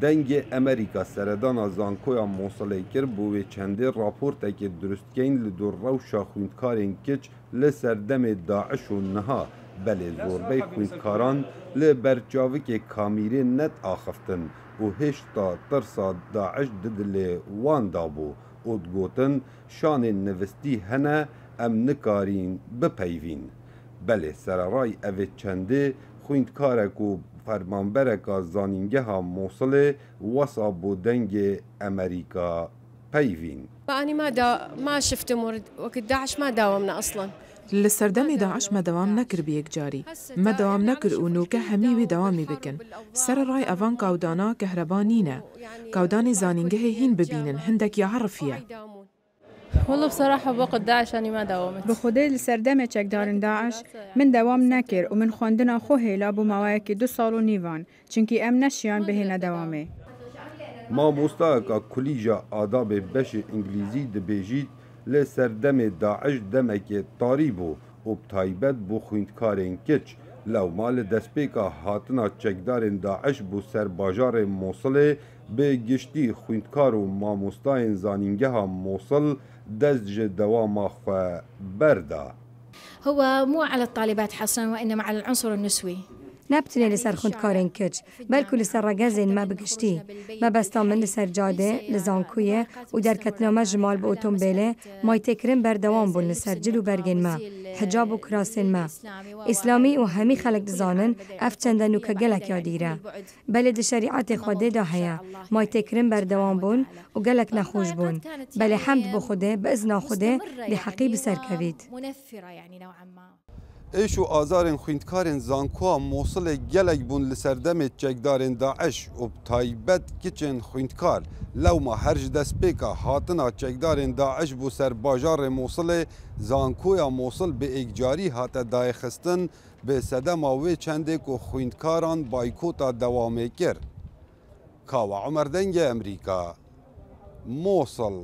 دنگ امریکا سردان زانکویا موصله کر بوی چنده راپورت اکی درستگین لدور روشا خوندکارین کچ لسردم داعش و نها بله زوربه خوندکاران لبرچاوک کامیری نت آخفتن و هشتا ترسا داعش ددل وان دابو و دگوتن شان نوستی هنه ام نکارین بپیوین بله سرارای اوه چنده خوندکارک و فرمانبرکا زانینگه موصله وصا بودنگ امریکا پیوین أنا ما شفت مورد وقت داعش ما داومنا أصلا لسردم داعش ما دوام نكر بيك جاري ما دوام نكر ونوكا همي دوامي بكن سر راي أفان كاودانا كهربانينا كاوداني زانينجه هين ببينن هندك يعرفيا والله بصراحة بوقت داعش أنا ما داومت بخودي لسردم چکدارن داعش من دوام نكر ومن خواندنا خو هيلا بو موايكي 2 سال و نيوان چنكي ام نشيان بهيلا دوامي ما مستاقا کلیجا آداب بش انگلیزی دبیجید لسردم داعش دمک طاریبو و بتایبت بو خوندکارین کچ لو مال دسپیکا هاتنا چکدارین داعش بو سرباجار موصل به گشتی خوندکار و ماموستاین زانینگه ها موصل دزج دوام خو بردا هو مو على الطالبات حصرا وإنما على العنصر النسوي نبتني لسر خوندکارین کچ بلکو لسر رگزین ما بگشتی ما بستا من لسر جاده لزانکویه و در کتنامه جمال با اتومبیله مای تکرین بردوام بون لسر جلو برگین ما حجاب و کراسین ما اسلامی و همی خلق دزانن اف چندنو که گلک یادیره بله ده شریعت خوده دا هیا مای تکرین بردوام بون و گلک نخوش بون بله حمد بو خوده بإذن خوده لحقی بسر کوید ایش و آزارین خوندکارین زانکوا موصل گلک بون لسردم چکدارین داعش و بتایبت کچن خوندکار لو ما هرج دست پیکا هاتنا چکدارین داعش بو سر باجار موصل زانکویا موصل به اگجاری هات دایخستن به صدم آوه چنده که خوندکاران بایکوتا دوامه کر کاوا عمر دنگ امریکا موصل